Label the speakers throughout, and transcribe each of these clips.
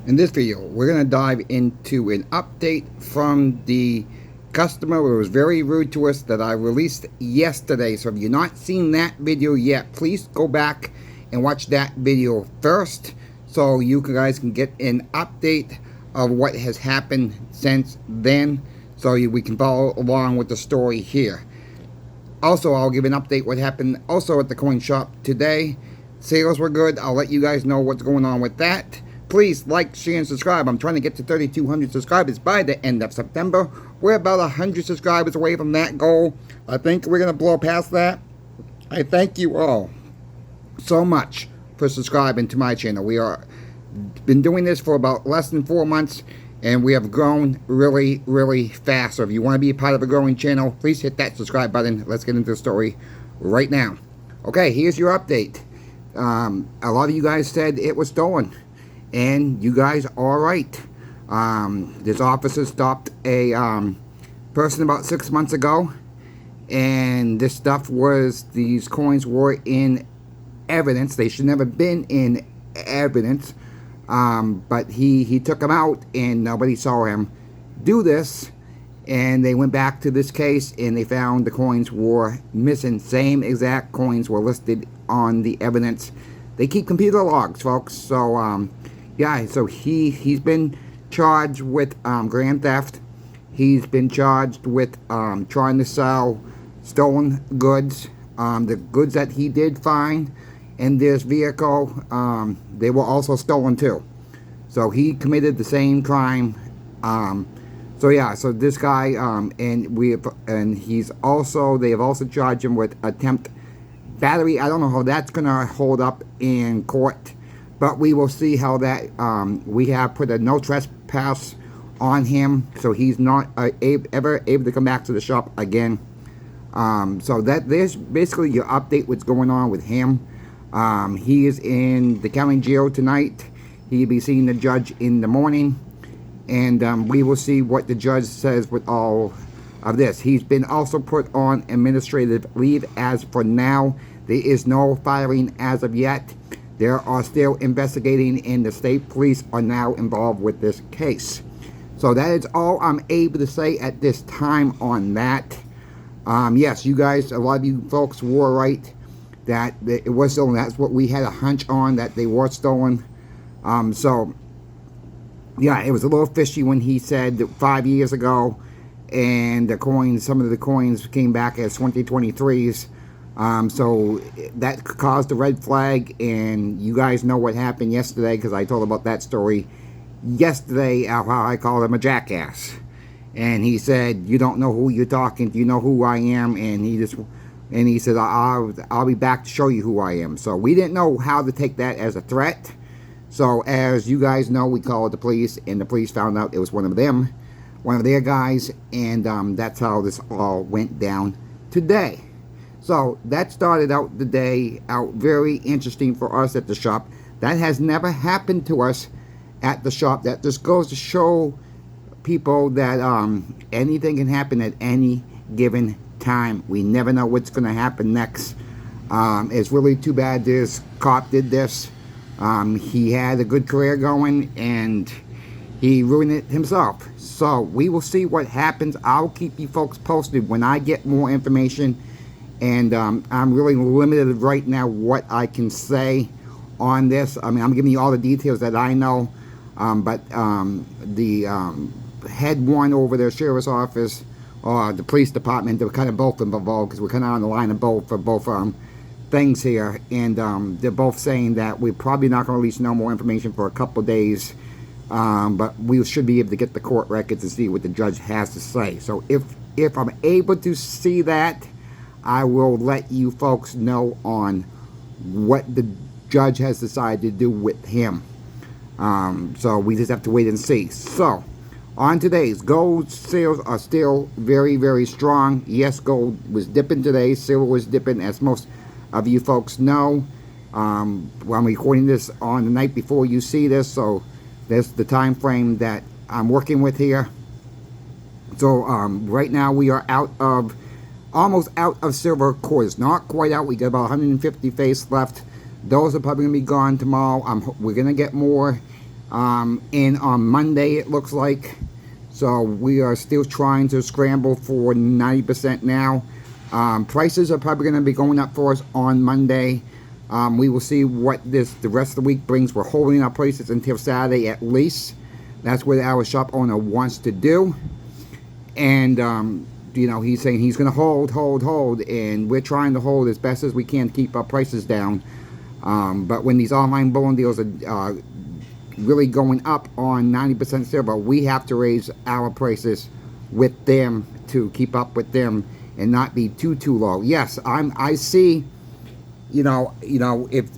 Speaker 1: In this video, we're going to dive into an update from the customer who was very rude to us that I released yesterday. So if you've not seen that video yet, please go back and watch that video first so you guys can get an update of what has happened since then, so we can follow along with the story here. Also, I'll give an update what happened also at the coin shop today. Sales were good. I'll let you guys know what's going on with that. Please like, share, and subscribe. I'm trying to get to 3,200 subscribers by the end of September. We're about 100 subscribers away from that goal. I think we're going to blow past that. I thank you all so much for subscribing to my channel. We are been doing this for about less than 4 months, and we have grown really fast. So if you want to be a part of a growing channel, please hit that subscribe button. Let's get into the story right now. Okay, here's your update. A lot of you guys said it was stolen, and you guys are right. This officer stopped a person about 6 months ago, and this stuff was, these coins were in evidence. They should never been in evidence, but he took them out, and nobody saw him do this. And they went back to this case, and they found the coins were missing. Same exact coins were listed on the evidence. They keep computer logs, folks. So yeah, so he's been charged with grand theft. He's been charged with trying to sell stolen goods. The goods that he did find in this vehicle, they were also stolen too. So he committed the same crime. So yeah, so this guy, and he's also, they have also charged him with attempt battery. I don't know how that's gonna hold up in court, but we will see how that, we have put a no trespass on him, so he's not ever able to come back to the shop again. So there's basically your update, what's going on with him. He is in the county jail tonight. He'll be seeing the judge in the morning, and we will see what the judge says with all of this. He's been also put on administrative leave as for now. There is no firing as of yet. They are still investigating, and the state police are now involved with this case. So that is all I'm able to say at this time on that. Yes, you guys, a lot of you folks were right that it was stolen. That's what we had a hunch on, that they were stolen. So yeah, it was a little fishy when he said that 5 years ago, and the coins, some of the coins came back as 2023s. So that caused a red flag, and you guys know what happened yesterday, because I told about that story yesterday, how I called him a jackass. And he said, "You don't know who you're talking to, you know who I am," and he said, I'll be back to show you who I am. So we didn't know how to take that as a threat. So as you guys know, we called the police, and the police found out it was one of their guys, and that's how this all went down today. So that started out the day out very interesting for us at the shop. That has never happened to us at the shop. That just goes to show people that anything can happen at any given time. We never know what's going to happen next. It's really too bad this cop did this. He had a good career going, and he ruined it himself. So we will see what happens. I'll keep you folks posted when I get more information, and I'm really limited right now what I can say on this. I mean, I'm giving you all the details that I know, but the head one over the sheriff's office or the police department, they're kind of both involved, because we're kind of on the line of both for both things here, and they're both saying that we're probably not going to release no more information for a couple days, but we should be able to get the court records and see what the judge has to say. So if I'm able to see that, I will let you folks know on what the judge has decided to do with him. So we just have to wait and see. So on today's, gold sales are still very strong. Yes, gold was dipping today. Silver was dipping, as most of you folks know. I'm recording this on the night before you see this, so that's the time frame that I'm working with here. So right now we are almost out of silver quarters. Not quite out. We got about 150 face left. Those are probably going to be gone tomorrow. We're going to get more in on Monday, it looks like. So we are still trying to scramble for 90% now. Prices are probably going to be going up for us on Monday. We will see what the rest of the week brings. We're holding our prices until Saturday at least. That's what our shop owner wants to do. And, you know, he's saying he's going to hold. And we're trying to hold as best as we can to keep our prices down. But when these online bullion deals are really going up on 90% silver, we have to raise our prices with them to keep up with them and not be too low. Yes, I see, you know, if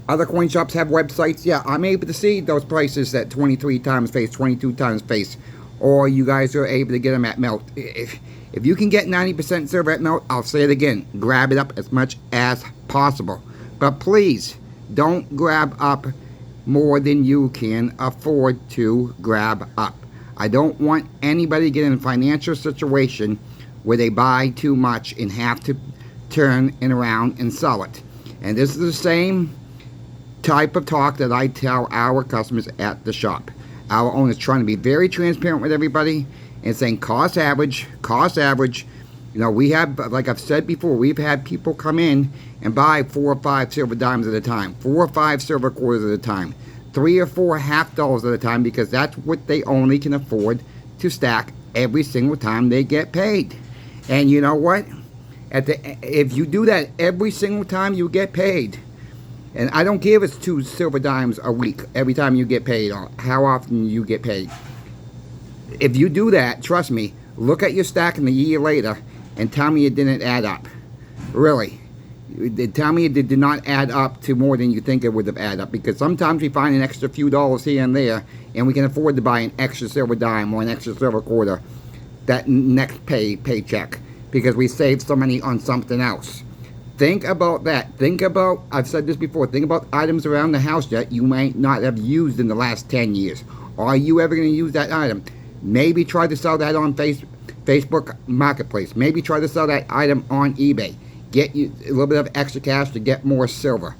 Speaker 1: other coin shops have websites, yeah, I'm able to see those prices at 23 times face, 22 times face, or you guys are able to get them at melt. If you can get 90% silver at melt, I'll say it again, grab it up as much as possible. But please don't grab up more than you can afford to grab up. I don't want anybody to get in a financial situation where they buy too much and have to turn it around and sell it. And this is the same type of talk that I tell our customers at the shop. Our owner's trying to be very transparent with everybody and saying cost average. You know, we have, like I've said before, we've had people come in and buy 4 or 5 silver dimes at a time, 4 or 5 silver quarters at a time, 3 or 4 half dollars at a time, because that's what they only can afford to stack every single time they get paid. And you know what? If you do that every single time you get paid, and I don't give us 2 silver dimes a week every time you get paid, or how often you get paid. If you do that, trust me, look at your stack in a year later and tell me it didn't add up. Really. Tell me it did not add up to more than you think it would have added up, because sometimes we find an extra few dollars here and there, and we can afford to buy an extra silver dime or an extra silver quarter that next paycheck, because we saved some money on something else. Think about that. Think about, I've said this before, think about items around the house that you might not have used in the last 10 years. Are you ever going to use that item? Maybe try to sell that on Facebook Marketplace. Maybe try to sell that item on eBay. Get you a little bit of extra cash to get more silver.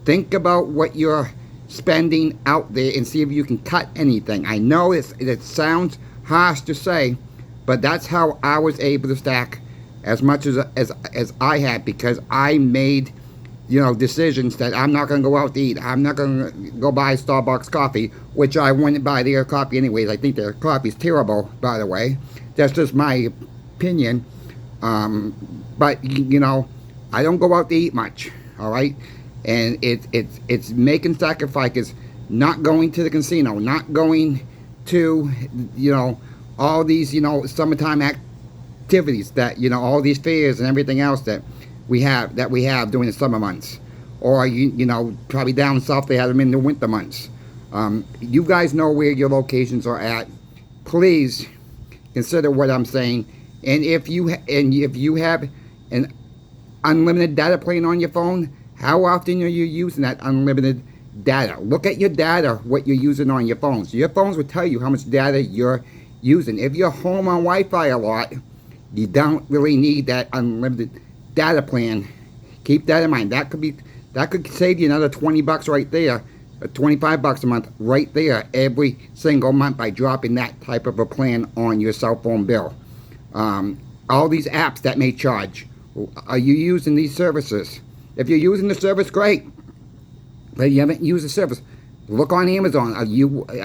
Speaker 1: Think about what you're spending out there and see if you can cut anything. I know it sounds harsh to say, but that's how I was able to stack as much as I had, because I made, you know, decisions that I'm not going to go out to eat. I'm not going to go buy Starbucks coffee, which I wouldn't buy their coffee anyways. I think their coffee is terrible, by the way. That's just my opinion. But, you know, I don't go out to eat much, all right? And it's making sacrifices, not going to the casino, not going to, you know, all these, you know, summertime activities that, you know, all these fairs and everything else that we have during the summer months. Or, you know, probably down south they have them in the winter months. You guys know where your locations are at. Please consider what I'm saying. And if you have an unlimited data plan on your phone, how often are you using that unlimited data? Look at your data, what you're using on your phones. Your phones will tell you how much data you're using. If you're home on Wi-Fi a lot, you don't really need that unlimited data plan. Keep that in mind. That could save you another 20 bucks right there, or 25 bucks a month right there every single month by dropping that type of a plan on your cell phone bill. All these apps that may charge, are you using these services? If you're using the service, great. But you haven't used the service, look on Amazon. Are you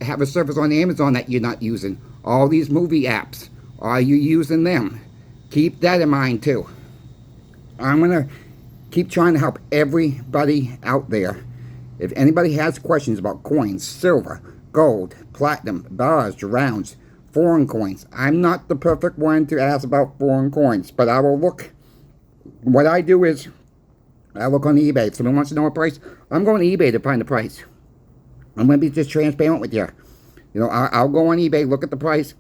Speaker 1: have a service on Amazon that you're not using? All these movie apps, are you using them? Keep that in mind too. I'm gonna keep trying to help everybody out there. If anybody has questions about coins, silver, gold, platinum, bars, rounds, foreign coins, I'm not the perfect one to ask about foreign coins, but I will look. What I do is I look on eBay. If someone wants to know a price, I'm going to eBay to find the price. I'm going to be just transparent with you. You know, I'll go on eBay, look at the price,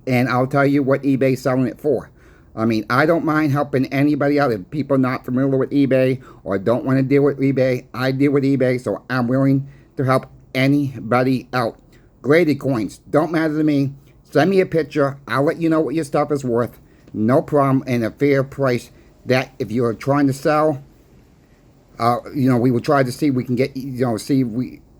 Speaker 1: and I'll tell you what eBay's selling it for. I mean, I don't mind helping anybody out. If people are not familiar with eBay or don't want to deal with eBay, I deal with eBay, so I'm willing to help anybody out. Graded coins, don't matter to me. Send me a picture. I'll let you know what your stuff is worth. No problem, and a fair price that if you're trying to sell, We will try to see we can get,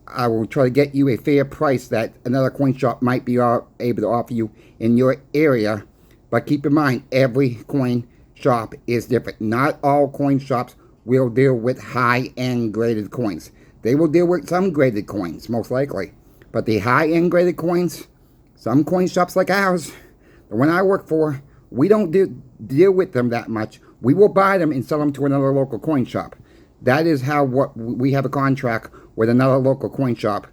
Speaker 1: I will try to get you a fair price that another coin shop might be able to offer you in your area. But keep in mind, every coin shop is different. Not all coin shops will deal with high-end graded coins. They will deal with some graded coins, most likely. But the high-end graded coins, some coin shops like ours, the one I work for, we don't deal with them that much. We will buy them and sell them to another local coin shop. That is how we have a contract with another local coin shop.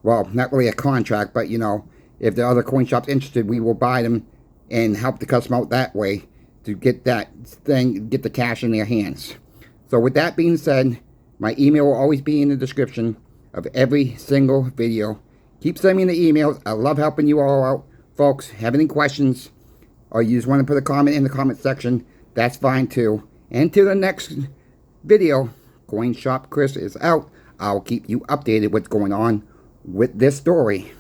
Speaker 1: Well, not really a contract, but if the other coin shop's interested, we will buy them and help the customer out that way to get get the cash in their hands. So with that being said, my email will always be in the description of every single video. Keep sending me the emails. I love helping you all out. Folks, have any questions, or you just want to put a comment in the comment section, that's fine too. And till the next video, Coin Shop Chris is out. I'll keep you updated what's going on with this story.